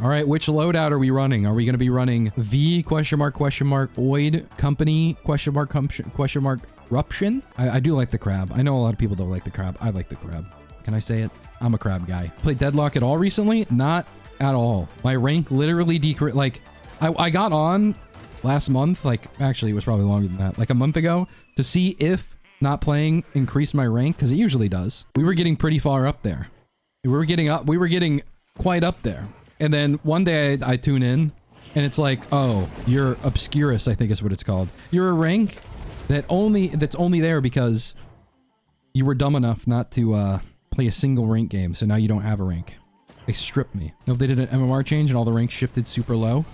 All right, which loadout are we running? Are we going to be running V oid company ruption? I do like the crab. I know a lot of people don't like the crab. I like the crab. Can I say it? I'm a crab guy. Played Deadlock at all recently? Not at all. My rank literally decreased. Like, I got on last month, like, actually it was probably longer than that, like a month ago, to see if not playing increased my rank, because it usually does. We were getting pretty far up there. We were getting quite up there. And then one day I tune in and it's like, oh, you're Obscurus, I think is what it's called. You're a rank that's only there because you were dumb enough not to play a single rank game, so now you don't have a rank. They stripped me. No, they did an MMR change and all the ranks shifted super low.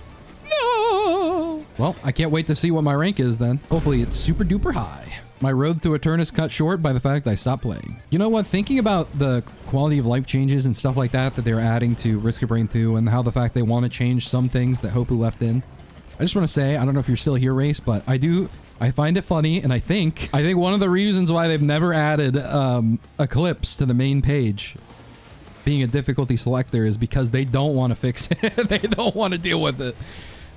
No! Well, I can't wait to see what my rank is then. Hopefully it's super duper high. My road to a turn is cut short by the fact I stopped playing. You know what? Thinking about the quality of life changes and stuff like that they're adding to Risk of Rain 2 and how the fact they want to change some things that Hopu left in. I just want to say, I don't know if you're still here, Race, but I find it funny, and I think one of the reasons why they've never added Eclipse to the main page being a difficulty selector is because they don't want to fix it. They don't want to deal with it.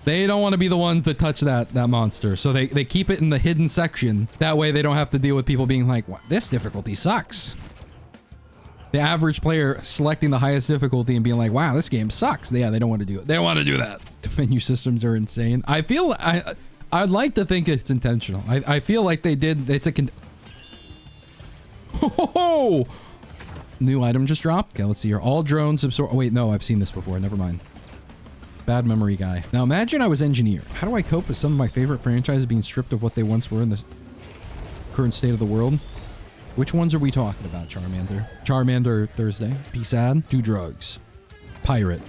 They don't want to be the ones that touch that monster. So they keep it in the hidden section. That way they don't have to deal with people being like, what? This difficulty sucks. The average player selecting the highest difficulty and being like, wow, this game sucks. Yeah, they don't want to do it. They don't want to do that. The menu systems are insane. I'd like to think it's intentional. I feel like they did. It's a ho! New item just dropped. Okay, let's see here. All drones absorb. Oh, wait, no, I've seen this before. Never mind. Bad memory guy. Now imagine I was engineer. How do I cope with some of my favorite franchises being stripped of what they once were in the current state of the world? Which ones are we talking about, Charmander? Charmander Thursday. Be sad. Do drugs. Pirate.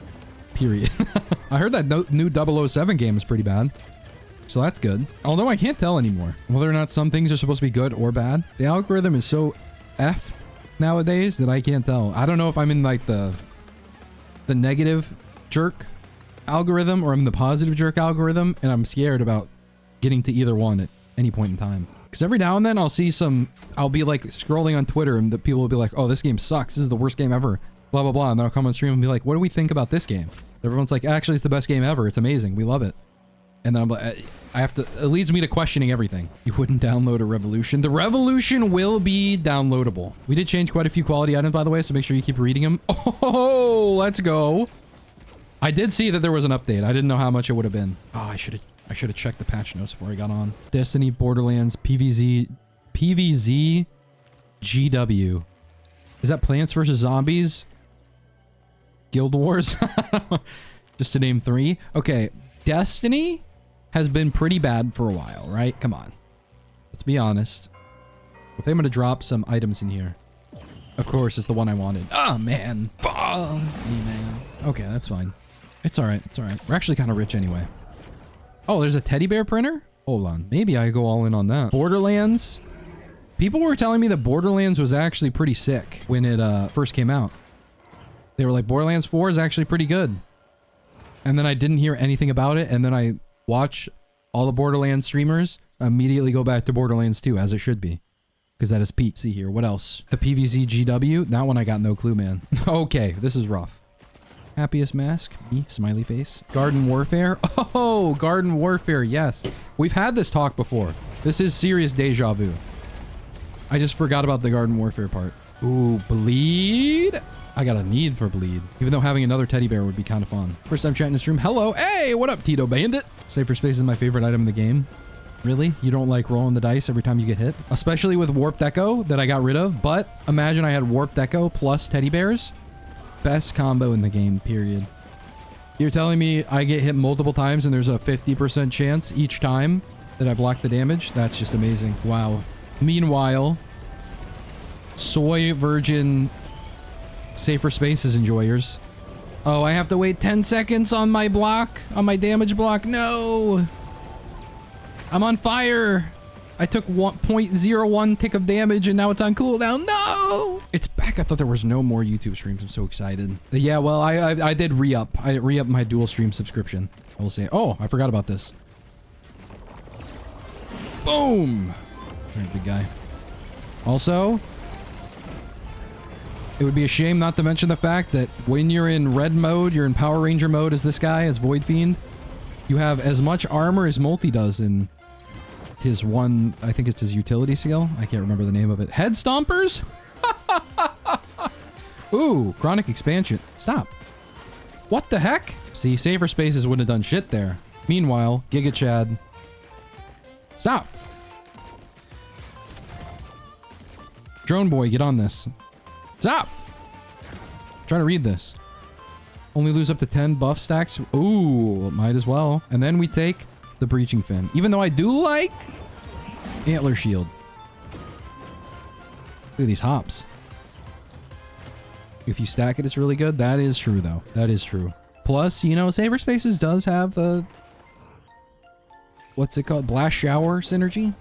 Period. I heard that new 007 game is pretty bad. So that's good. Although I can't tell anymore whether or not some things are supposed to be good or bad. The algorithm is so effed nowadays that I can't tell. I don't know if I'm in like the negative jerk algorithm or I'm the positive jerk algorithm, and I'm scared about getting to either one at any point in time. Because every now and then I'll be like scrolling on Twitter and the people will be like, oh, this game sucks. This is the worst game ever. Blah, blah, blah. And then I'll come on stream and be like, what do we think about this game? Everyone's like, actually, it's the best game ever. It's amazing. We love it. And then I'm like, it leads me to questioning everything. You wouldn't download a Revolution. The Revolution will be downloadable. We did change quite a few quality items, by the way, so make sure you keep reading them. Oh, let's go. I did see that there was an update. I didn't know how much it would have been. Oh, I should have checked the patch notes before I got on. Destiny, Borderlands, PvZ, GW. Is that Plants vs. Zombies? Guild Wars? Just to name 3. Okay, Destiny has been pretty bad for a while, right? Come on. Let's be honest. If I'm going to drop some items in here. Of course, it's the one I wanted. Oh, man. Oh, man. Okay, that's fine. It's all right. It's all right. We're actually kind of rich anyway. Oh, there's a teddy bear printer? Hold on. Maybe I go all in on that. Borderlands. People were telling me that Borderlands was actually pretty sick when it first came out. They were like, Borderlands 4 is actually pretty good. And then I didn't hear anything about it. And then I watch all the Borderlands streamers immediately go back to Borderlands 2, as it should be. Because that is Pete. See here. What else? The PvZ GW. That one I got no clue, man. Okay, this is rough. Happiest mask. Me. Smiley face. Garden Warfare. Oh, Garden Warfare. Yes. We've had this talk before. This is serious deja vu. I just forgot about the Garden Warfare part. Ooh, Bleed. I got a need for Bleed. Even though having another teddy bear would be kind of fun. First time chatting in the stream. Hello. Hey, what up, Tito Bandit? Safer Space is my favorite item in the game. Really? You don't like rolling the dice every time you get hit? Especially with Warped Echo that I got rid of. But imagine I had Warped Echo plus teddy bears. Best combo in the game, period. You're telling me I get hit multiple times and there's a 50% chance each time that I block the damage? That's just amazing. Wow. Meanwhile, soy virgin Safer Spaces enjoyers. Oh, I have to wait 10 seconds on my block, on my damage block. No. I'm on fire. I took 0.01 tick of damage and now it's on cooldown. No! It's back. I thought there was no more YouTube streams. I'm so excited. Yeah, well, I did re-up. I re-upped my dual stream subscription. I will say, oh, I forgot about this. Boom! All right, big guy. Also, It would be a shame not to mention the fact that when you're in red mode, you're in Power Ranger mode as this guy, as Void Fiend, you have as much armor as Multi does in his one, I think it's his utility skill. I can't remember the name of it. Head Stompers? Ooh, Chronic Expansion. Stop. What the heck? See, Safer Spaces wouldn't have done shit there. Meanwhile, Giga Chad. Stop. Drone Boy, get on this. Stop. I'm trying to read this. Only lose up to 10 buff stacks. Ooh, might as well. And then we take the Breaching Fin. Even though I do like Antler Shield. Look at these hops. If you stack it, it's really good. That is true, though. That is true. Plus, you know, Saber Spaces does have a... what's it called? Blast Shower synergy.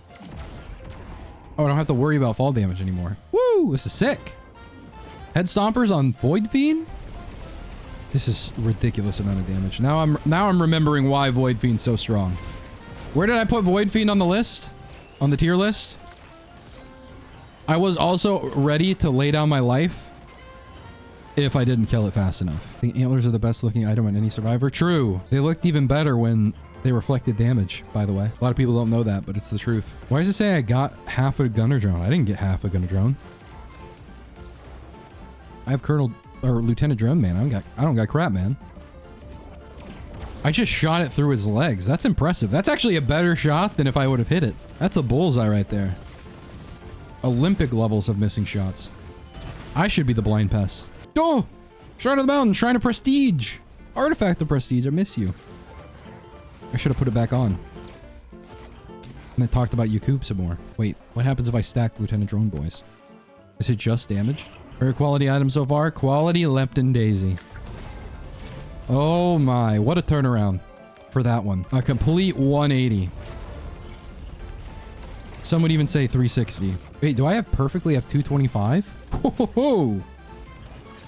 Oh, I don't have to worry about fall damage anymore. Woo! This is sick. Head Stompers on Void Fiend? This is ridiculous amount of damage. Now I'm remembering why Void Fiend's so strong. Where did I put Void Fiend on the list? On the tier list? I was also ready to lay down my life if I didn't kill it fast enough. The antlers are the best looking item on any survivor. True. They looked even better when they reflected damage, by the way. A lot of people don't know that, but it's the truth. Why does it say I got half a gunner drone? I didn't get half a gunner drone. I have Colonel or Lieutenant Drone Man. I don't got crap, man. I just shot it through his legs. That's impressive. That's actually a better shot than if I would have hit it. That's a bullseye right there. Olympic levels of missing shots. I should be the blind pest. Oh! Shrine of the Mountain, Shrine of Prestige. Artifact of Prestige, I miss you. I should have put it back on. And then talked about Yakub some more. Wait, what happens if I stack Lieutenant Drone Boys? Is it just damage? Very quality item so far. Quality Lepton Daisy. Oh my, what a turnaround for that one. A complete 180. Some would even say 360. Wait, do I have perfectly have 225? Whoa!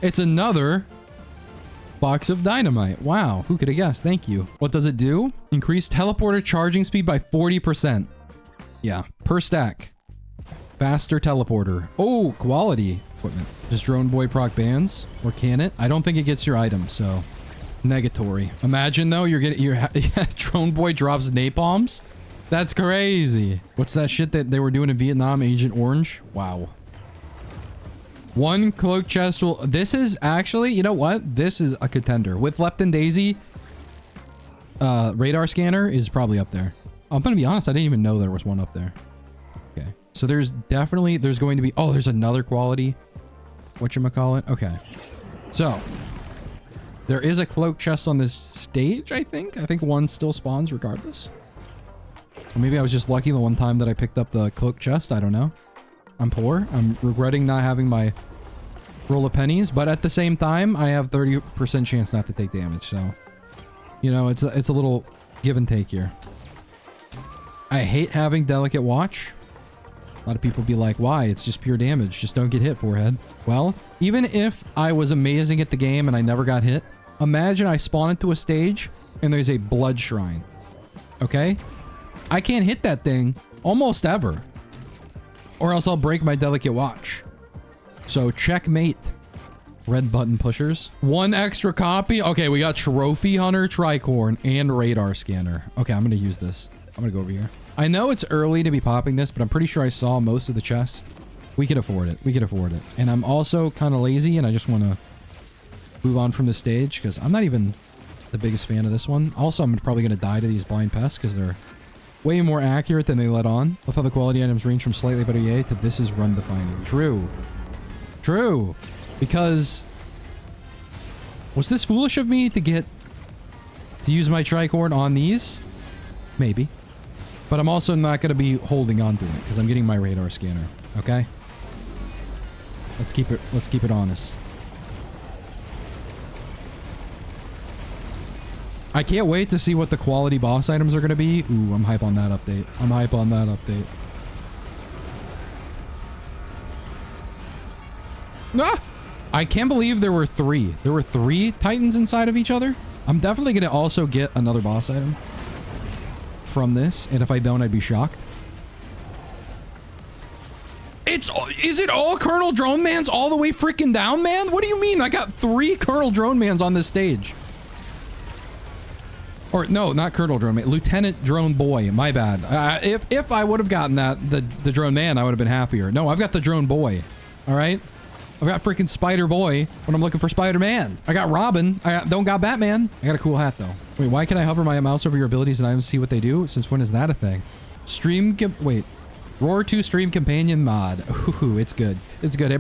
It's another box of dynamite. Wow, who could have guessed? Thank you. What does it do? Increase teleporter charging speed by 40%. Yeah, per stack. Faster teleporter. Oh, quality equipment. Does Drone Boy proc bans? Or can it? I don't think it gets your item, so negatory. Imagine though, you're getting your Drone Boy drops napalms. That's crazy. What's that shit that they were doing in Vietnam? Agent Orange? Wow. One cloak chest will... This is actually... You know what? This is a contender. With Lepton Daisy, radar scanner is probably up there. I'm gonna be honest, I didn't even know there was one up there. Okay. So there's definitely... There's going to be... Oh, there's another quality. Whatchamacallit? Okay. So... There is a cloak chest on this stage, I think. I think one still spawns regardless. Or maybe I was just lucky the one time that I picked up the cloak chest. I don't know. I'm poor. I'm regretting not having my roll of pennies, but at the same time, I have 30% chance not to take damage. So, you know, it's a little give and take here. I hate having Delicate Watch. A lot of people be like, why? It's just pure damage. Just don't get hit, forehead. Well, even if I was amazing at the game and I never got hit, imagine I spawn into a stage and there's a blood shrine. Okay? I can't hit that thing almost ever. Or else I'll break my Delicate Watch. So checkmate. Red button pushers. One extra copy. Okay, we got Trophy Hunter, Tricorn, and Radar Scanner. Okay, I'm going to use this. I'm going to go over here. I know it's early to be popping this, but I'm pretty sure I saw most of the chests. We can afford it. We can afford it. And I'm also kind of lazy, and I just want to move on from the stage, because I'm not even the biggest fan of this one. Also, I'm probably going to die to these blind pests, because they're way more accurate than they let on. Love how the quality items range from slightly better EA to this is run defining. True. True. Because was this foolish of me to use my tricorn on these? Maybe. But I'm also not going to be holding on to it because I'm getting my radar scanner. Okay? Let's keep it honest. I can't wait to see what the quality boss items are going to be. Ooh, I'm hype on that update. I'm hype on that update. Ah! I can't believe there were three. There were 3 titans inside of each other. I'm definitely going to also get another boss item from this. And if I don't, I'd be shocked. Is it all Colonel Drone Mans all the way freaking down, man? What do you mean? I got 3 Colonel Drone Mans on this stage. Or no, not Colonel Drone Man, Lieutenant Drone Boy. My bad. If I would have gotten that, the Drone Man, I would have been happier. No, I've got the Drone Boy. All right. I've got freaking Spider Boy when I'm looking for Spider Man. I got Robin. Don't got Batman. I got a cool hat though. Wait, why can I hover my mouse over your abilities and items to see what they do? Since when is that a thing? Wait. Roar 2 Stream Companion mod. Ooh, it's good. It's good.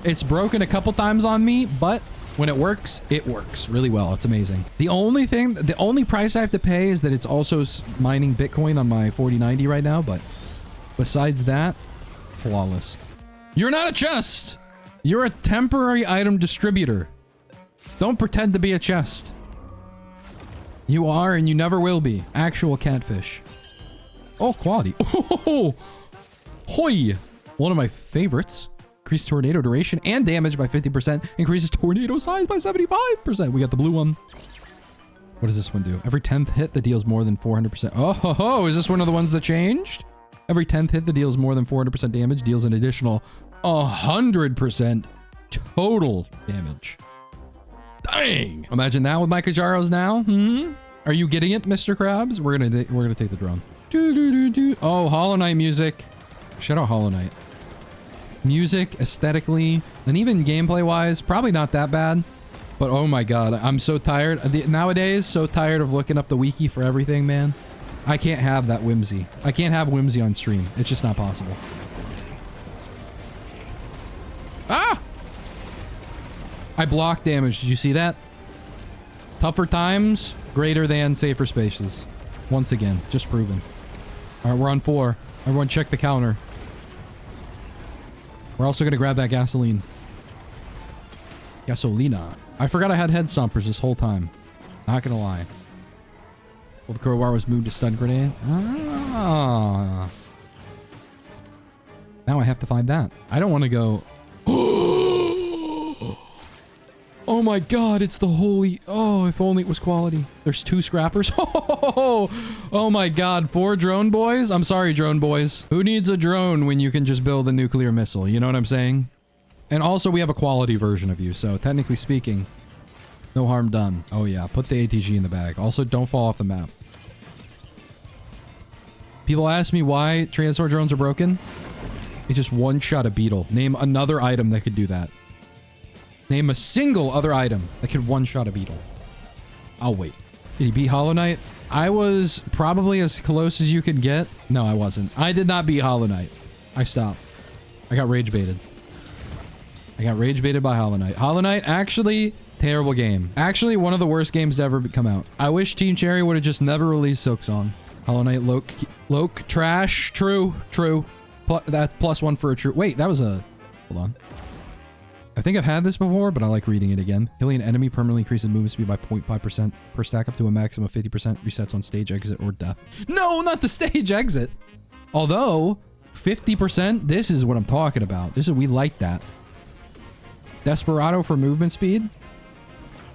It's broken a couple times on me, but when it works really well. It's amazing. The only price I have to pay is that it's also mining Bitcoin on my 4090 right now, but besides that, flawless. You're not a chest. You're a temporary item distributor. Don't pretend to be a chest. You are and you never will be. Actual catfish. Oh, quality. Oh, hoi. One of my favorites. Increases tornado duration and damage by 50%. Increases tornado size by 75%. We got the blue one. What does this one do? Every 10th hit that deals more than 400%. Oh, ho, ho. Is this one of the ones that changed? Every 10th hit that deals more than 400% damage deals an additional 100% total damage. Dang. Imagine that with my Kajaros now. Are you getting it, Mr. Krabs? We're gonna take the drone. Oh, Hollow Knight music. Shout out Hollow Knight. Music, aesthetically, and even gameplay-wise, probably not that bad. But oh my god, I'm so tired. Nowadays, so tired of looking up the wiki for everything, man. I can't have that whimsy. I can't have whimsy on stream. It's just not possible. Ah! I blocked damage. Did you see that? Tougher times, greater than safer spaces. Once again, just proven. All right, we're on 4. Everyone check the counter. We're also going to grab that gasoline. Gasolina. I forgot I had head stompers this whole time. Not going to lie. Well, the crowbar was moved to stun grenade. Ah. Now I have to find that. I don't want to go... Oh my god, it's the holy... Oh, if only it was quality. There's 2 scrappers. Oh my god, 4 drone boys? I'm sorry, drone boys. Who needs a drone when you can just build a nuclear missile? You know what I'm saying? And also, we have a quality version of you, so technically speaking, no harm done. Oh yeah, put the ATG in the bag. Also, don't fall off the map. People ask me why Transor drones are broken. It just one-shot a beetle. Name another item that could do that. Name a single other item that could one-shot a beetle. I'll wait. Did he beat Hollow Knight? I was probably as close as you could get. No, I wasn't. I did not beat Hollow Knight. I stopped. I got rage baited. I got rage baited by Hollow Knight. Hollow Knight, actually, terrible game. Actually, one of the worst games to ever come out. I wish Team Cherry would have just never released Silksong. Hollow Knight, Loke, trash. True. That's +1 for a true. Wait, that was a... Hold on. I think I've had this before, but I like reading it again. Killing an enemy permanently increases movement speed by 0.5% per stack up to a maximum of 50%. Resets on stage exit or death. No, not the stage exit. Although, 50%, this is what I'm talking about. We like that. Desperado for movement speed.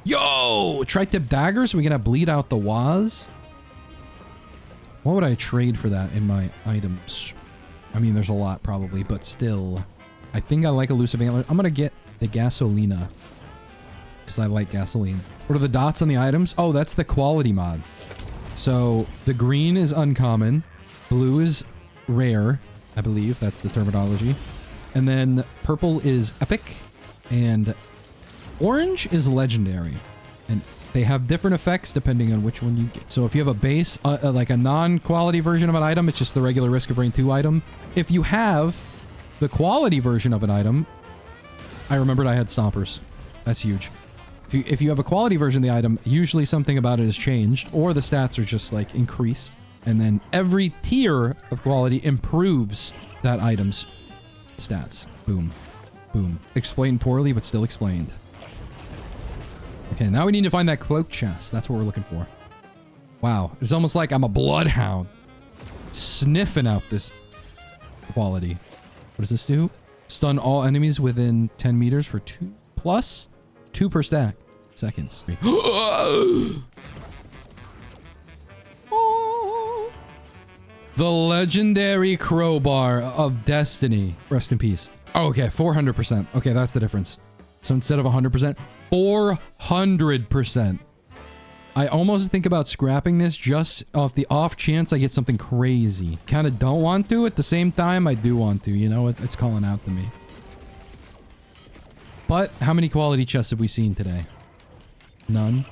Yo! Tri-tip dagger so we can bleed out the Waz. What would I trade for that in my items? I mean, there's a lot probably, but still. I think I like elusive antler. I'm gonna get the gasolina because I like gasoline. What are the dots on the items? Oh, that's the quality mod. So the green is uncommon, blue is rare, I believe that's the terminology, and then purple is epic, and orange is legendary. And they have different effects depending on which one you get. So if you have a base, like a non-quality version of an item, it's just the regular Risk of Rain 2 item. If you have the quality version of an item, I remembered I had stompers. That's huge. If you have a quality version of the item, usually something about it has changed, or the stats are just like increased. And then every tier of quality improves that item's stats. Boom. Boom. Explained poorly, but still explained. Okay, now we need to find that cloak chest. That's what we're looking for. Wow. It's almost like I'm a bloodhound sniffing out this quality. What does this do? Stun all enemies within 10 meters for 2 plus 2 per stack. Seconds. The legendary crowbar of destiny. Rest in peace. Oh, okay, 400%. Okay, that's the difference. So instead of 100%, 400%. I almost think about scrapping this just off the off chance I get something crazy. Kind of don't want to. At the same time, I do want to. You know, it's calling out to me. But how many quality chests have we seen today? None.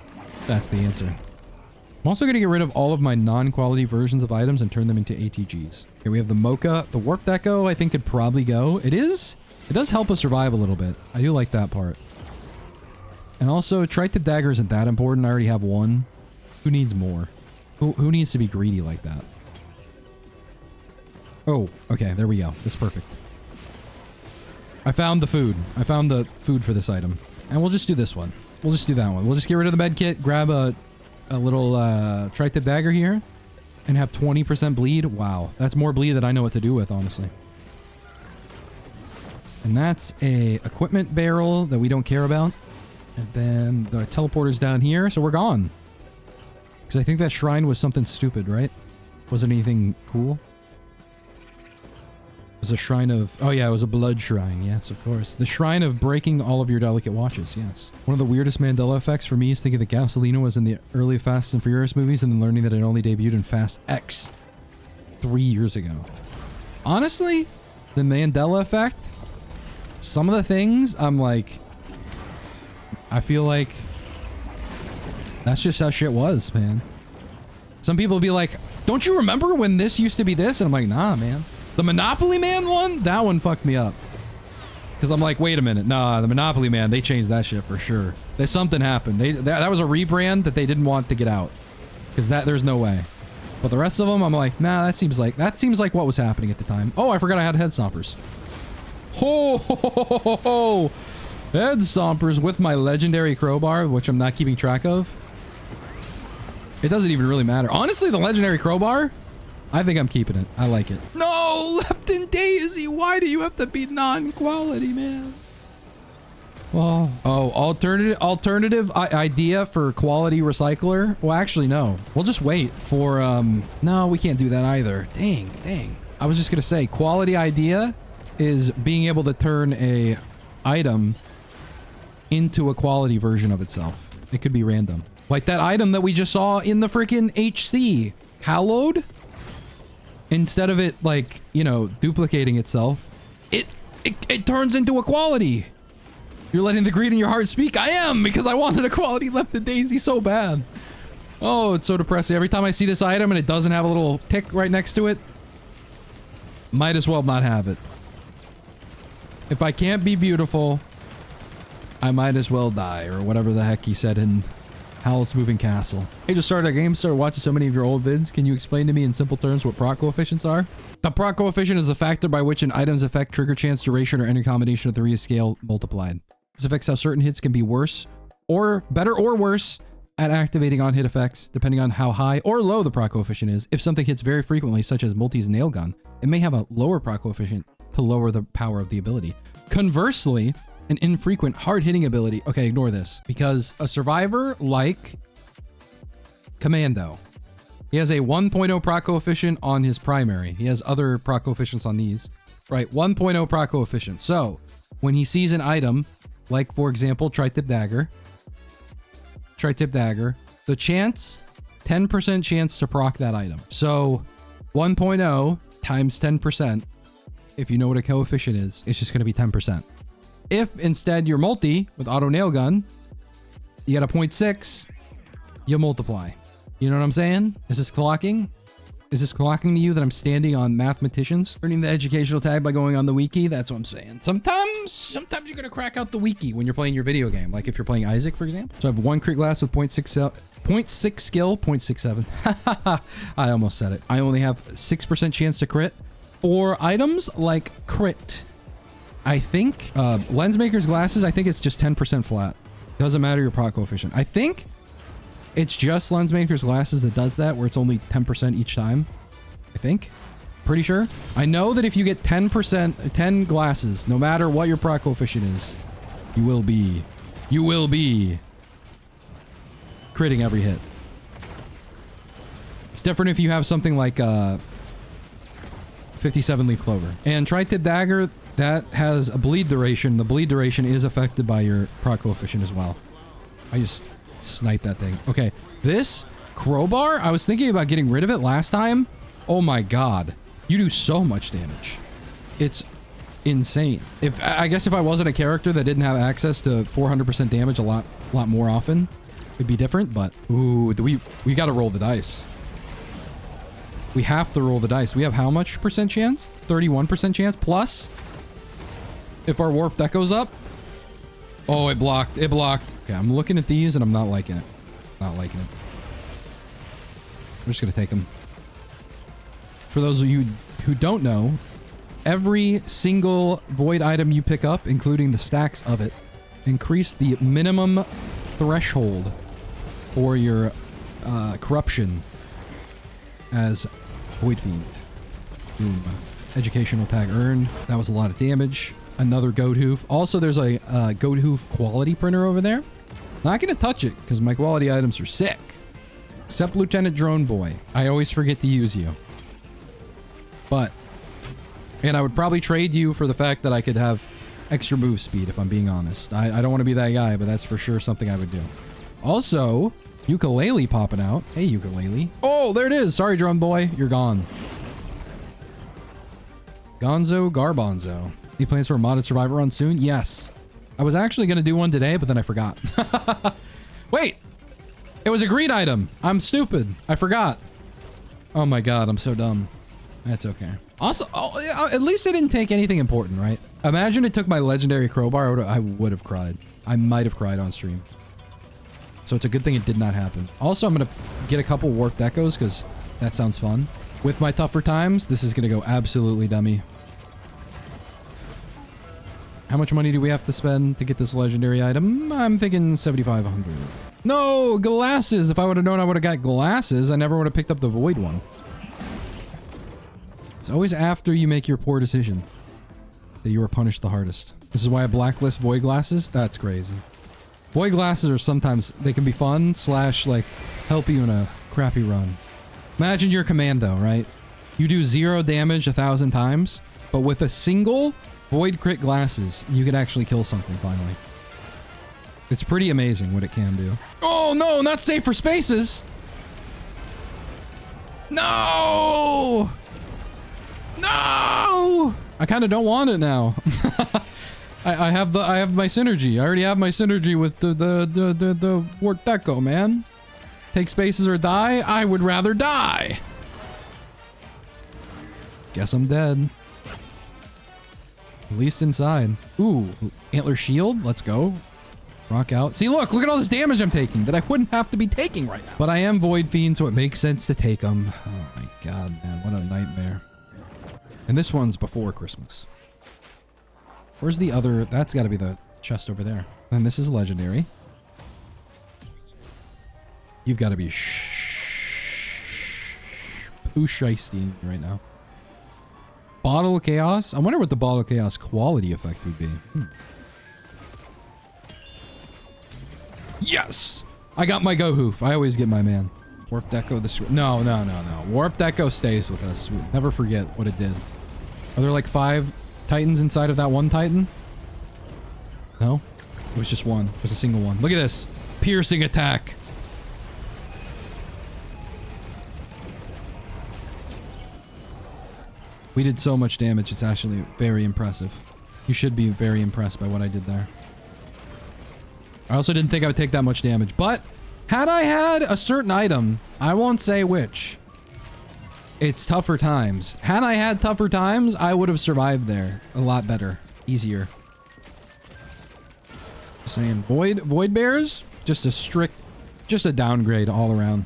That's the answer. I'm also going to get rid of all of my non-quality versions of items and turn them into ATGs. Here we have the Mocha. The Warp Deco, I think, could probably go. It does help us survive a little bit. I do like that part. And also, Tri-Tip Dagger isn't that important. I already have one. Who needs more? Who needs to be greedy like that? Oh, okay, there we go. That's perfect. I found the food. I found the food for this item. And we'll just do this one. We'll just do that one. We'll just get rid of the med kit, grab a little Tri-Tip Dagger here, and have 20% bleed. Wow, that's more bleed than I know what to do with, honestly. And that's a equipment barrel that we don't care about. And then the teleporter's down here, so we're gone. Because I think that shrine was something stupid, right? Wasn't anything cool? It was a shrine of... Oh yeah, it was a blood shrine. Yes, of course. The shrine of breaking all of your delicate watches. Yes. One of the weirdest Mandela effects for me is thinking that Gasolina was in the early Fast and Furious movies and then learning that it only debuted in Fast X 3 years ago. Honestly, the Mandela effect, some of the things I'm like... I feel like that's just how shit was, man. Some people will be like, don't you remember when this used to be this? And I'm like, nah, man. The Monopoly Man one? That one fucked me up. Because I'm like, wait a minute. Nah, the Monopoly Man, they changed that shit for sure. Something happened. That was a rebrand that they didn't want to get out. Because there's no way. But the rest of them, I'm like, nah, that seems like what was happening at the time. Oh, I forgot I had head stompers. Ho, ho, ho, ho, ho, ho. Head stompers with my legendary crowbar, which I'm not keeping track of. It doesn't even really matter. Honestly, the legendary crowbar, I think I'm keeping it. I like it. No, Lepton Daisy, why do you have to be non-quality, man? Well, oh, alternative idea for quality recycler? Well, actually, no. We'll just wait for, no, we can't do that either. Dang. I was just gonna say, quality idea is being able to turn a item into a quality version of itself. It could be random. Like that item that we just saw in the freaking HC. Hallowed? Instead of it, like, you know, duplicating itself, it turns into a quality. You're letting the greed in your heart speak? I am, because I wanted a quality Lepton Daisy so bad. Oh, it's so depressing. Every time I see this item and it doesn't have a little tick right next to it, might as well not have it. If I can't be beautiful, I might as well die, or whatever the heck he said in Howl's Moving Castle. Hey, just started a game, started watching so many of your old vids. Can you explain to me in simple terms what proc coefficients are? The proc coefficient is the factor by which an item's effect, trigger chance, duration, or any combination of the three is scale multiplied. This affects how certain hits can be worse, or better or worse at activating on hit effects, depending on how high or low the proc coefficient is. If something hits very frequently, such as Multi's nail gun, it may have a lower proc coefficient to lower the power of the ability. Conversely, an infrequent hard-hitting ability. Okay, ignore this. Because a survivor like Commando, he has a 1.0 proc coefficient on his primary. He has other proc coefficients on these. Right, 1.0 proc coefficient. So, when he sees an item, like, for example, Tri-Tip Dagger, the chance, 10% chance to proc that item. So, 1.0 times 10%, if you know what a coefficient is, it's just going to be 10%. If instead you're multi with auto nail gun, you get a 0.6, you multiply. You know what I'm saying? Is this clocking? Is this clocking to you that I'm standing on mathematicians? Earning the educational tag by going on the wiki? That's what I'm saying. Sometimes you're gonna crack out the wiki when you're playing your video game. Like if you're playing Isaac, for example. So I have one crit glass with 0.6 skill, 0.67. I almost said it. I only have 6% chance to crit. For items like crit, I think Lensmaker's glasses, I think it's just 10% flat. Doesn't matter your proc coefficient. I think it's just Lensmaker's glasses that does that, where it's only 10% each time. I think. Pretty sure. I know that if you get 10%, 10 glasses, no matter what your proc coefficient is, you will be critting every hit. It's different if you have something like 57 Leaf Clover. And Tri-Tip Dagger, That has a bleed duration. The bleed duration is affected by your proc coefficient as well. I just sniped that thing. Okay, this crowbar, I was thinking about getting rid of it last time. Oh my god. You do so much damage. It's insane. I guess if I wasn't a character that didn't have access to 400% damage a lot more often, it'd be different, but ooh, we got to roll the dice. We have to roll the dice. We have how much percent chance? 31% chance plus if our warp that goes up. Oh, it blocked. It blocked. Okay, I'm looking at these and I'm not liking it. Not liking it. I'm just going to take them. For those of you who don't know, every single void item you pick up, including the stacks of it, increase the minimum threshold for your corruption as Void Fiend. Boom. Educational tag earned. That was a lot of damage. Another goat hoof. Also, there's a goat hoof quality printer over there. Not gonna touch it because my quality items are sick. Except Lieutenant Drone Boy. I always forget to use you. But, and I would probably trade you for the fact that I could have extra move speed, if I'm being honest. I don't want to be that guy, but that's for sure something I would do. Also, ukulele popping out. Hey, ukulele. Oh, there it is. Sorry, Drone Boy. You're gone. Gonzo Garbanzo. Any plans for a modded Survivor run soon? Yes. I was actually going to do one today, but then I forgot. Wait. It was a greed item. I'm stupid. I forgot. Oh my god, I'm so dumb. That's okay. Also, at least I didn't take anything important, right? Imagine it took my legendary crowbar. I would have cried. I might have cried on stream. So it's a good thing it did not happen. Also, I'm going to get a couple warped echoes because that sounds fun. With my tougher times, this is going to go absolutely dummy. How much money do we have to spend to get this legendary item? I'm thinking 7,500. No, glasses. If I would have known I would have got glasses, I never would have picked up the void one. It's always after you make your poor decision that you are punished the hardest. This is why I blacklist void glasses. That's crazy. Void glasses are sometimes, they can be fun / like help you in a crappy run. Imagine you're commando, right? You do 0 damage 1,000 times, but with a single void crit glasses, you can actually kill something finally. It's pretty amazing what it can do. Oh no, not safe for spaces. No! No! I kind of don't want it now. I have my synergy. I already have my synergy with the Wart Deco, man. Take spaces or die? I would rather die. Guess I'm dead. At least inside. Ooh, antler shield. Let's go. Rock out. See, look at all this damage I'm taking that I wouldn't have to be taking right now. But I am Void Fiend, so it makes sense to take them. Oh my god, man. What a nightmare. And this one's before Christmas. Where's the other? That's got to be the chest over there. And this is legendary. You've got to be poo shiesty right now. Bottle of Chaos? I wonder what the Bottle of Chaos quality effect would be. Yes! I got my Go Hoof. I always get my man. Warp Deco the... No. Warp Deco stays with us. We'll never forget what it did. Are there like 5 Titans inside of that one Titan? No? It was just one. It was a single one. Look at this. Piercing attack. We did so much damage. It's actually very impressive. You should be very impressed by what I did there. I also didn't think I would take that much damage, but had I had a certain item, I won't say which, it's tougher times. Had I had tougher times, I would have survived there a lot better, easier. Just saying, void bears, just a downgrade all around.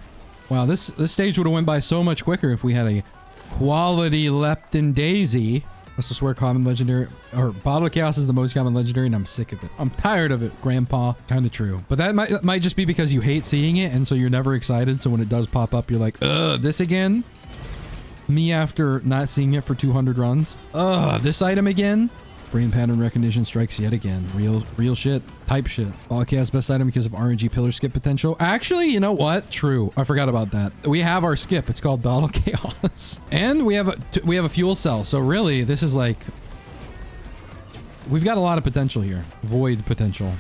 Wow, this stage would have went by so much quicker if we had a quality Lepton Daisy. I swear common legendary, or Bottle of Chaos is the most common legendary, and I'm sick of it. I'm tired of it, Grandpa. Kind of true. But that might just be because you hate seeing it, and so you're never excited, so when it does pop up, you're like, ugh, this again? Me after not seeing it for 200 runs. Ugh, this item again? Brain pattern recognition strikes yet again. Real shit. Type shit. Bottle of Chaos best item because of RNG pillar skip potential. Actually, you know what? True. I forgot about that. We have our skip. It's called Bottle of Chaos. And we have a fuel cell. So really, this is like we've got a lot of potential here. Void potential.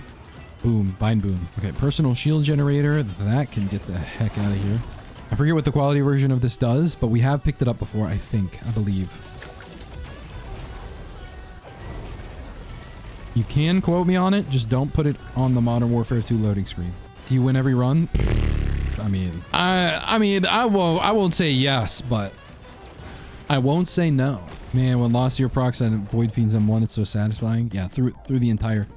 Boom, bind boom. Okay, personal shield generator. That can get the heck out of here. I forget what the quality version of this does, but we have picked it up before, I believe. You can quote me on it, just don't put it on the Modern Warfare 2 loading screen. Do you win every run? I won't say yes, but I won't say no. Man, when Lost Year procs and Void Fiends M1, it's so satisfying. Yeah, through the entire.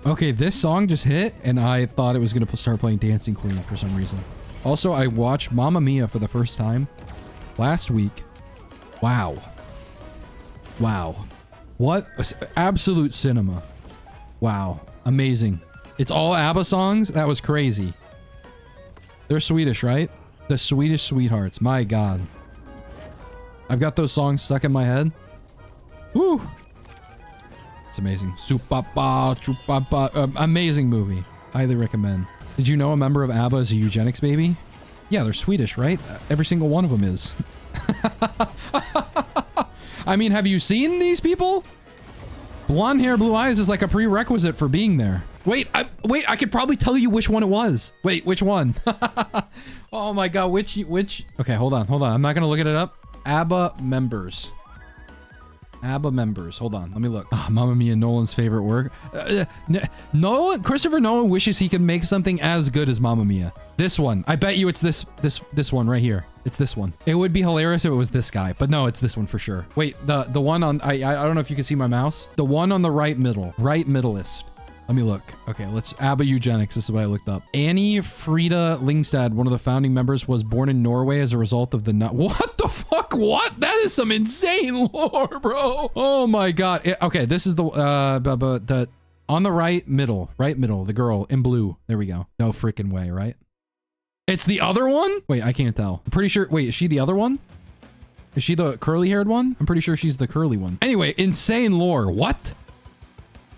Okay, this song just hit, and I thought it was gonna start playing Dancing Queen for some reason. Also, I watched Mamma Mia for the first time last week. Wow. Wow. What absolute cinema. Wow. Amazing. It's all ABBA songs? That was crazy. They're Swedish, right? The Swedish Sweethearts. My God. I've got those songs stuck in my head. Woo! It's amazing. Supapa, chupapa. Amazing movie. Highly recommend. Did you know a member of ABBA is a eugenics baby? Yeah, they're Swedish, right? Every single one of them is. I mean, have you seen these people? Blonde hair, blue eyes is like a prerequisite for being there. Wait, I could probably tell you which one it was. Wait, which one? Oh my God, which? Okay, hold on. I'm not gonna look it up. ABBA members. ABBA members. Hold on, let me look. Oh, Mamma Mia, Nolan's favorite work. Christopher Nolan wishes he could make something as good as Mamma Mia. This one. I bet you it's this one right here. It's this one. It would be hilarious if it was this guy, but no, it's this one for sure. Wait, the one on, I don't know if you can see my mouse. The one on the right middleist. Let me look. Okay, let's ABBA eugenics. This is what I looked up. Annie Frida Lingstad, one of the founding members, was born in Norway as a result of the what the fuck? What? That is some insane lore, bro. Oh my God. Okay, this is the on the right middle, the girl in blue. There we go. No freaking way, right? It's the other one? Wait, I can't tell. I'm pretty sure. Wait, is she the other one? Is she the curly haired one? I'm pretty sure she's the curly one. Anyway, insane lore. What?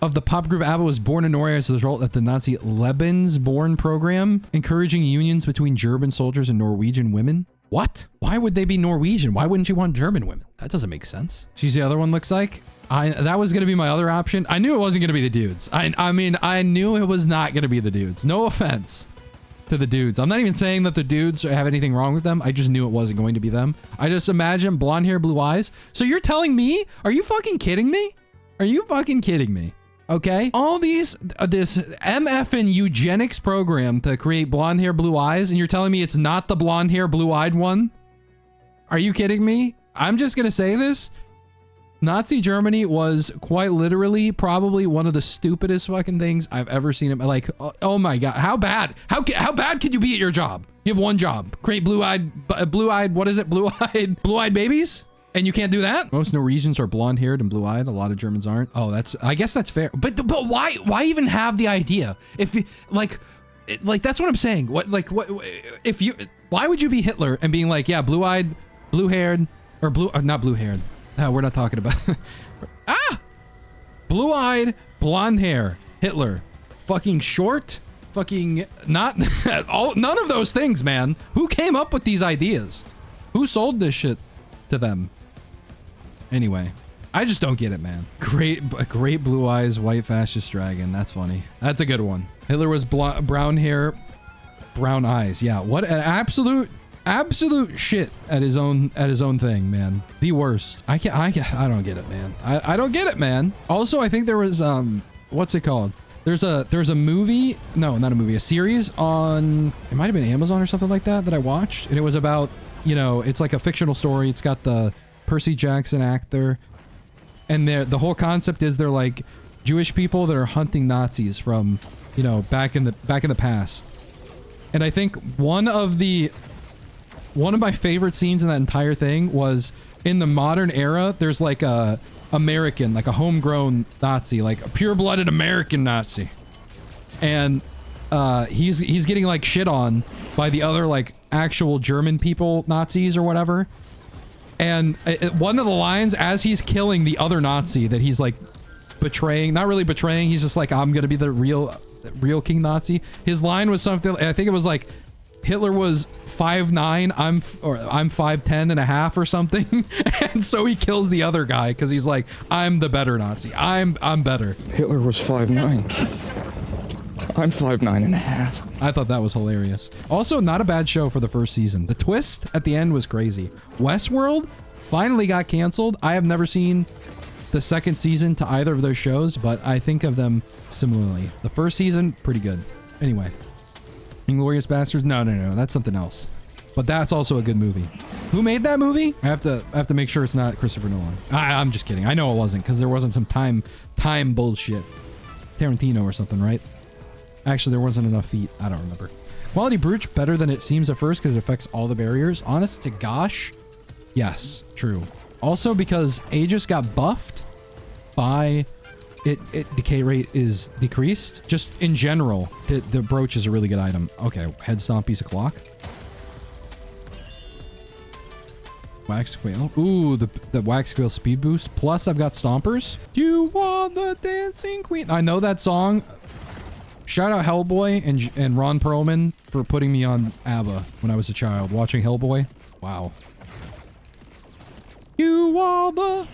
Of the pop group ABBA was born in Norway as a result of the Nazi Lebensborn program, encouraging unions between German soldiers and Norwegian women. What? Why would they be Norwegian? Why wouldn't you want German women? That doesn't make sense. She's the other one, looks like. That was going to be my other option. I knew it wasn't going to be the dudes. I mean, I knew it was not going to be the dudes. No offense to the dudes. I'm not even saying that the dudes have anything wrong with them. I just knew it wasn't going to be them. I just imagine blonde hair, blue eyes. So you're telling me, are you fucking kidding me? Are you fucking kidding me? Okay, all these, this MF and eugenics program to create blonde hair, blue eyes, and you're telling me it's not the blonde hair, blue eyed one? Are you kidding me? I'm just gonna say this. Nazi Germany was quite literally probably one of the stupidest fucking things I've ever seen. Like, oh my God, how bad? How bad could you be at your job? You have one job, create blue-eyed, what is it? Blue-eyed babies? And you can't do that? Most Norwegians are blonde-haired and blue-eyed. A lot of Germans aren't. Oh, I guess that's fair. But why even have the idea? If like that's what I'm saying. Why would you be Hitler and being like, yeah, blue-eyed, blue-haired, or not blue-haired. No, we're not talking about blue-eyed, blonde hair, Hitler, fucking short, fucking not none of those things, man. Who came up with these ideas? Who sold this shit to them? Anyway, I just don't get it, man. Great blue eyes, white fascist dragon. That's funny. That's a good one. Hitler was brown hair, brown eyes. Yeah, what an absolute shit at his own thing, man. The worst. I don't get it, man. I don't get it, man. Also, I think there was what's it called? There's a movie, no, not a movie, a series on, it might have been Amazon or something like that I watched, and it was about, you know, it's like a fictional story. It's got the Percy Jackson actor, and the whole concept is they're like Jewish people that are hunting Nazis from, you know, back in the past. And I think one of my favorite scenes in that entire thing was in the modern era, there's like a American, like a homegrown Nazi, like a pure-blooded American Nazi. And he's getting like shit on by the other like actual German people, Nazis or whatever. And one of the lines as he's killing the other Nazi that he's like betraying, not really betraying, he's just like, I'm gonna be the real King Nazi. His line was something, I think it was like, Hitler was 5'9", I'm 5'10 and a half or something. And so he kills the other guy because he's like, I'm the better Nazi. I'm better. Hitler was 5'9". I'm 5'9 and a half. I thought that was hilarious. Also, not a bad show for the first season. The twist at the end was crazy. Westworld finally got canceled. I have never seen the second season to either of those shows, but I think of them similarly. The first season, pretty good. Anyway, Inglourious Basterds. No, that's something else. But that's also a good movie. Who made that movie? I have to make sure it's not Christopher Nolan. I'm just kidding. I know it wasn't because there wasn't some time bullshit. Tarantino or something, right? Actually, there wasn't enough feet. I don't remember. Quality Brooch better than it seems at first because it affects all the barriers. Honest to gosh, yes, true. Also because Aegis got buffed by it decay rate is decreased. Just in general, the brooch is a really good item. Okay, head stomp, piece of clock. Wax Squeal. Ooh, the Wax Squeal speed boost. Plus, I've got Stompers. You are the dancing queen. I know that song. Shout out Hellboy and Ron Perlman for putting me on ABBA when I was a child. Watching Hellboy. Wow. You are the...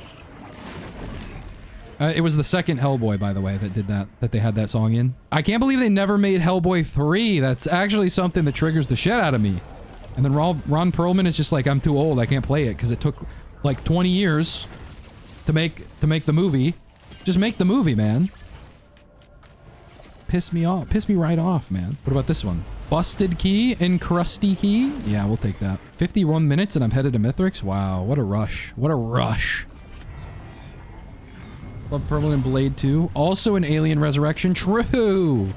it was the second Hellboy, by the way, that did that they had that song in. I can't believe they never made Hellboy 3. That's actually something that triggers the shit out of me. And then Ron Perlman is just like, I'm too old. I can't play it because it took like 20 years to make the movie. Just make the movie, man. Piss me off. Piss me right off, man. What about this one? Busted Key and Crusty Key? Yeah, we'll take that. 51 minutes and I'm headed to Mithrix? Wow, what a rush. What a rush. Love Permanent Blade 2. Also in Alien Resurrection. True.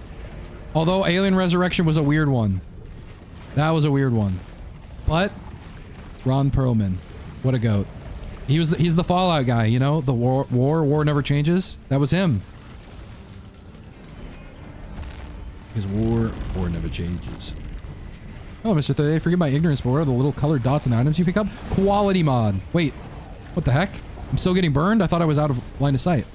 Although Alien Resurrection was a weird one. That was a weird one. But Ron Perlman. What a goat. He's the Fallout guy, you know? The war never changes. That was him. Because war never changes. Oh, Mr. 38, forgive my ignorance, but what are the little colored dots in the items you pick up? Quality mod. Wait, what the heck? I'm still getting burned? I thought I was out of line of sight.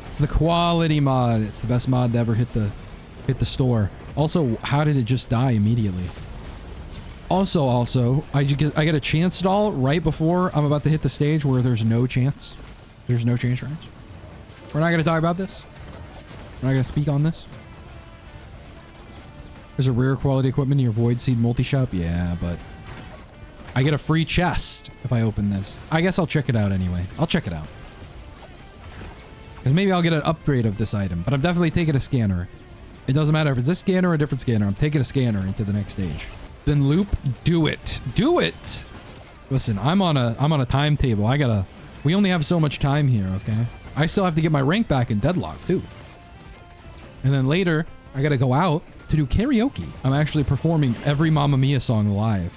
It's the quality mod. It's the best mod to ever hit the store. Also, how did it just die immediately? Also, I get a chance doll right before I'm about to hit the stage where there's no chance. There's no chance rounds. We're not going to talk about this. We're not going to speak on this. There's a rare quality equipment in your Void Seed multi-shop. Yeah, but I get a free chest if I open this. I guess I'll check it out anyway. I'll check it out. Because maybe I'll get an upgrade of this item. But I'm definitely taking a scanner. It doesn't matter if it's this scanner or a different scanner. I'm taking a scanner into the next stage. Then loop, do it. Do it! Listen, I'm on a timetable. We only have so much time here, okay? I still have to get my rank back in Deadlock, too. And then later, I gotta go out to do karaoke. I'm actually performing every Mamma Mia song live.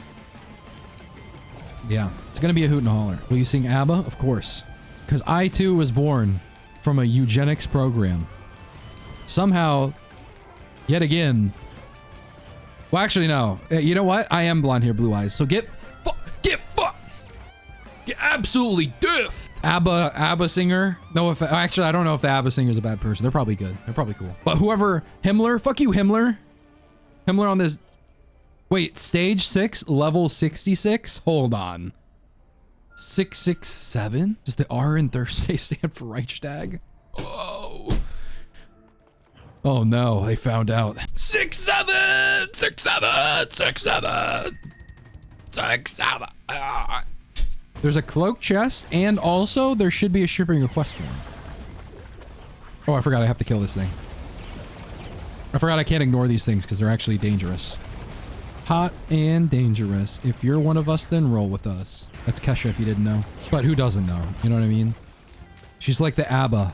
Yeah, it's gonna be a hoot and holler. Will you sing ABBA? Of course. Because I, too, was born from a eugenics program. Somehow, yet again... Well, actually, no. You know what? I am blonde hair, blue eyes. So get absolutely diffed. ABBA singer. No, actually, I don't know if the ABBA singer is a bad person. They're probably good. They're probably cool. But whoever, Himmler, fuck you, Himmler. Himmler on this. Wait, stage 6, level 66? Hold on. 667? Does the R in Thursday stand for Reichstag? Oh. Oh no, they found out. 6-7! 6-7! 6-7! 6-7! There's a cloak chest, and also there should be a shipping request form. Oh, I forgot I have to kill this thing. I forgot I can't ignore these things because they're actually dangerous. Hot and dangerous. If you're one of us, then roll with us. That's Kesha if you didn't know. But who doesn't know? You know what I mean? She's like the ABBA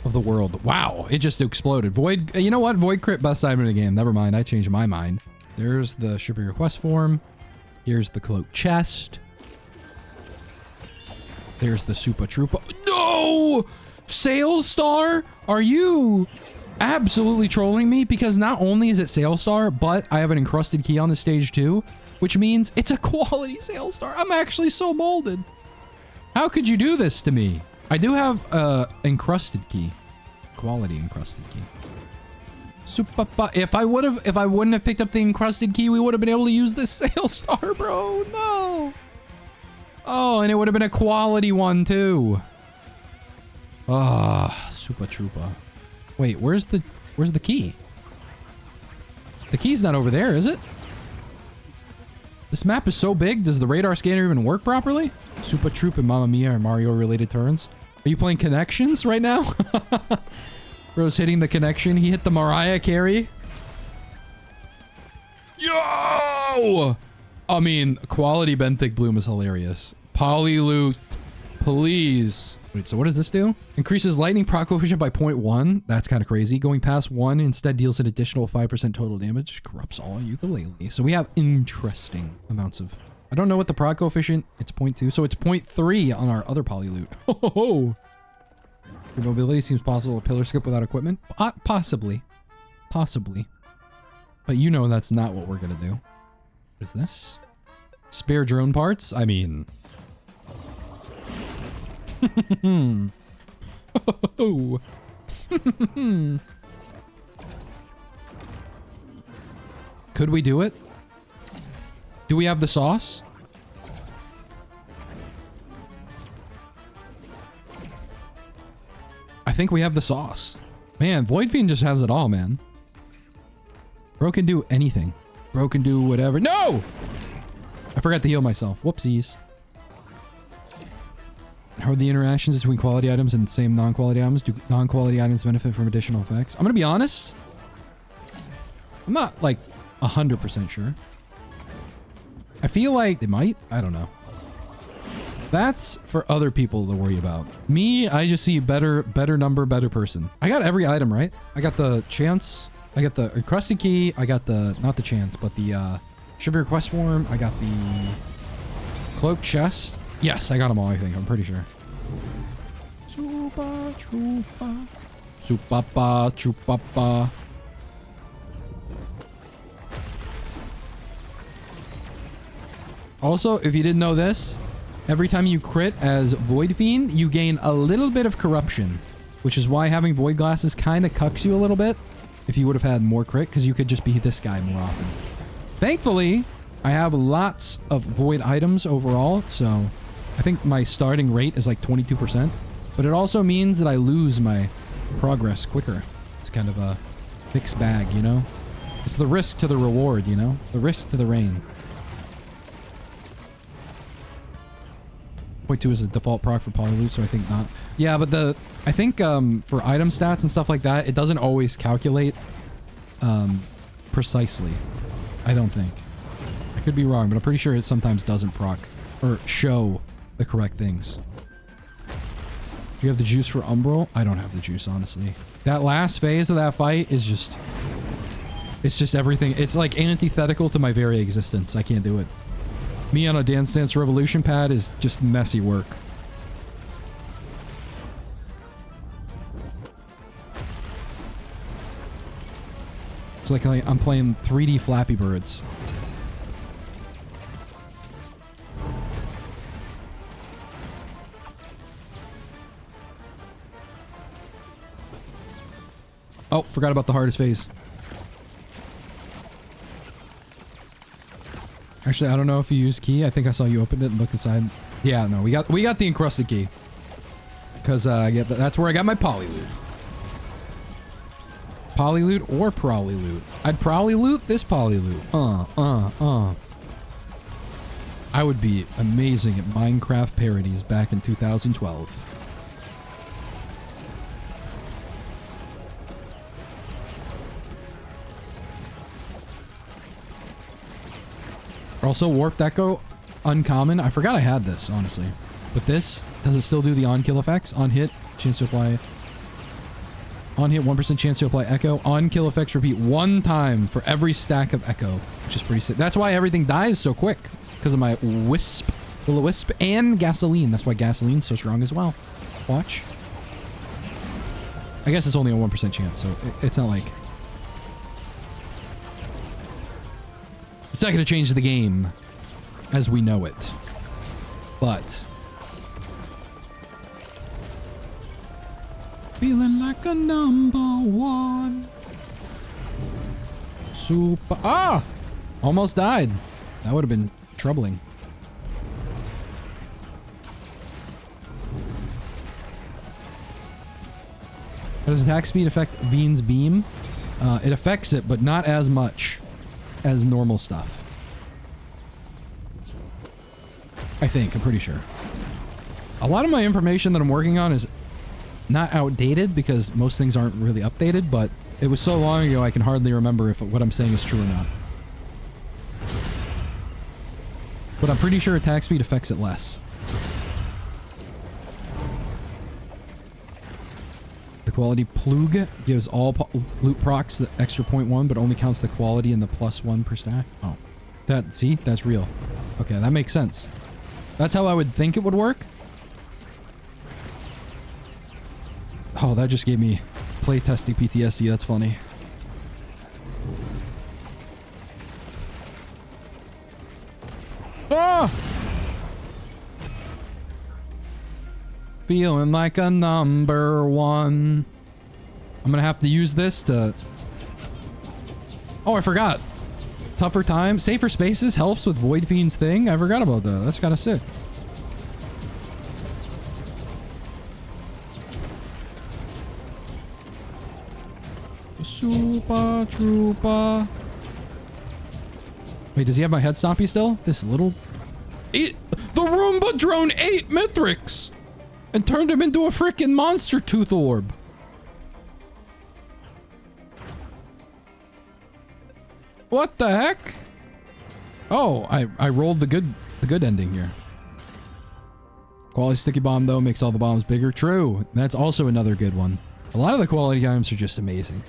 of the world. Wow, it just exploded. Void, you know what? Void crit best item in the game. Never mind, I changed my mind. There's the shipping request form. Here's the cloak chest. There's the Supa Troopa. No! Sales Star? Are you absolutely trolling me? Because not only is it Sales Star, but I have an encrusted key on the stage too, which means it's a quality Sales Star. I'm actually so molded. How could you do this to me? I do have encrusted key. Quality encrusted key. If I wouldn't have picked up the encrusted key, we would have been able to use this sail star, bro. No. Oh, and it would have been a quality one too. Ah, Super Trooper. Wait, where's the key? The key's not over there, is it? This map is so big, does the radar scanner even work properly? Super Troop and Mamma Mia are Mario-related turns. Are you playing Connections right now? Bro's hitting the connection. He hit the Mariah Carey. Yo! I mean, quality benthic bloom is hilarious. Polyloot, please. Wait, so what does this do? Increases lightning proc coefficient by 0.1. That's kind of crazy. Going past 1 instead deals an additional 5% total damage. Corrupts all ukulele. So we have interesting amounts of... I don't know what the proc coefficient... It's 0.2. So it's 0.3 on our other polyloot. Oh! Your mobility seems possible. A pillar skip without equipment? Possibly. Possibly. But you know that's not what we're going to do. What is this? Spare drone parts? I mean... Oh. Could we do it? Do we have the sauce? I think we have the sauce. Man, Void Fiend just has it all, man. Bro can do anything. Bro can do whatever. No! I forgot to heal myself. Whoopsies. How are the interactions between quality items and same non-quality items? Do non-quality items benefit from additional effects? I'm gonna be honest. I'm not like 100% sure. I feel like they might. I don't know. That's for other people to worry about. Me, I just see better number, better person. I got every item right. I got the chance. I got the encrusted key. I got the, not the chance, but the sugar quest form. I got the cloak chest. Yes, I got them all, I think. I'm pretty sure. Super Trooper. Super Trooper. Also, if you didn't know this, every time you crit as Void Fiend, you gain a little bit of corruption, which is why having Void Glasses kind of cucks you a little bit if you would have had more crit, because you could just be this guy more often. Thankfully, I have lots of Void items overall, so I think my starting rate is like 22%, but it also means that I lose my progress quicker. It's kind of a mixed bag, you know? It's the risk to the reward, you know? The risk to the rain. 0.2 is a default proc for polyloot, so I think not. Yeah, but I think for item stats and stuff like that, it doesn't always calculate precisely. I don't think. I could be wrong, but I'm pretty sure it sometimes doesn't proc or show the correct things. Do you have the juice for Umbral? I don't have the juice, honestly. That last phase of that fight is just... It's just everything. It's like antithetical to my very existence. I can't do it. Me on a Dance Dance Revolution pad is just messy work. It's like I'm playing 3D Flappy Birds. Oh, forgot about the hardest phase. Actually, I don't know if you used key. I think I saw you open it and look inside. Yeah, no, we got the encrusted key. Because yeah, that's where I got my polyloot. Polyloot or prolyloot. I'd probably loot this polyloot. I would be amazing at Minecraft parodies back in 2012. Also, Warped Echo, uncommon. I forgot I had this, honestly. But this, does it still do the on-kill effects? On hit, chance to apply... On hit, 1% chance to apply Echo. On kill effects repeat 1 time for every stack of Echo, which is pretty sick. That's why everything dies so quick. Because of my Wisp, Will-O-Wisp, and Gasoline. That's why Gasoline's so strong as well. Watch. I guess it's only a 1% chance, so it's not like... It's not going to change the game as we know it. But... Feeling like a #1. super. Ah! Almost died. That would have been troubling. How does attack speed affect Veen's beam? It affects it, but not as much as normal stuff. I think. I'm pretty sure. A lot of my information that I'm working on is not outdated because most things aren't really updated, but it was so long ago I can hardly remember if what I'm saying is true or not. But I'm pretty sure attack speed affects it less. The quality Plug gives all loot procs the extra 0.1, but only counts the quality and the +1 per stack. Oh. See? That's real. Okay, that makes sense. That's how I would think it would work. Oh, that just gave me playtesting PTSD. That's funny. Ah! Feeling like a number one. I'm gonna have to use this to... Oh, I forgot. Tougher time. Safer spaces helps with Void Fiend's thing. I forgot about that. That's kind of sick. Super Trooper. Wait, does he have my head stompy still? This little... The Roomba drone ate Mithrix and turned him into a freaking monster tooth orb. What the heck? Oh, I rolled the good ending here. Quality sticky bomb though makes all the bombs bigger. True. That's also another good one. A lot of the quality items are just amazing.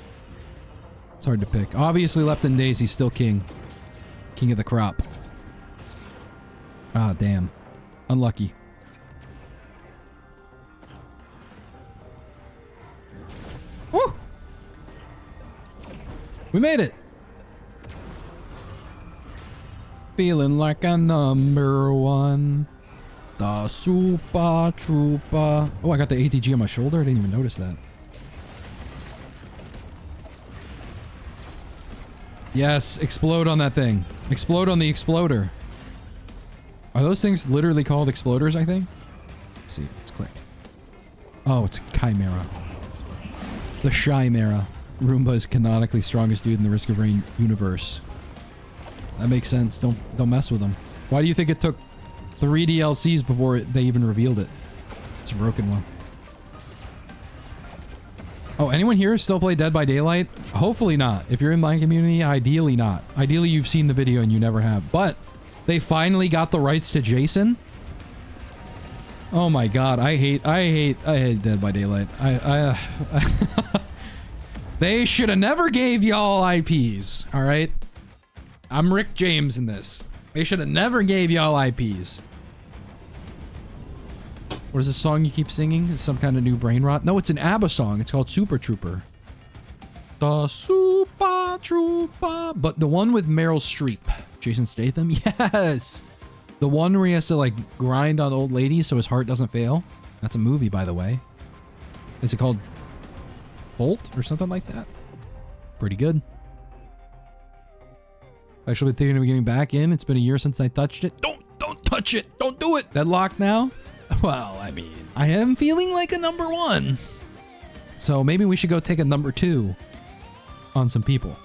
It's hard to pick. Obviously, Lepton Daisy's still king. King of the crop. Ah, damn. Unlucky. Woo! We made it! Feeling like a number one. The Super Trooper. Oh, I got the ATG on my shoulder? I didn't even notice that. Yes, explode on that thing. Explode on the exploder. Are those things literally called exploders, I think? Let's see. Let's click. Oh, it's Chimera. The Chimera. Roomba is canonically strongest dude in the Risk of Rain universe. That makes sense. Don't mess with them. Why do you think it took 3 DLCs before they even revealed it? It's a broken one. Oh, anyone here still play Dead by Daylight? Hopefully not. If you're in my community, ideally not. Ideally you've seen the video and you never have. But they finally got the rights to Jason. Oh my god, I hate Dead by Daylight. They should have never gave y'all IPs, all right? I'm Rick James in this. They should have never gave y'all IPs. What is this song you keep singing? Is it some kind of new brain rot? No, it's an ABBA song. It's called Super Trooper. The Super Trooper. But the one with Meryl Streep. Jason Statham? Yes! The one where he has to like grind on old ladies so his heart doesn't fail. That's a movie, by the way. Is it called Bolt or something like that? Pretty good. I've actually been thinking of getting back in. It's been a year since I touched it. Don't touch it! Don't do it! Deadlocked now? Well, I mean, I am feeling like a number one. So maybe we should go take a number 2 on some people.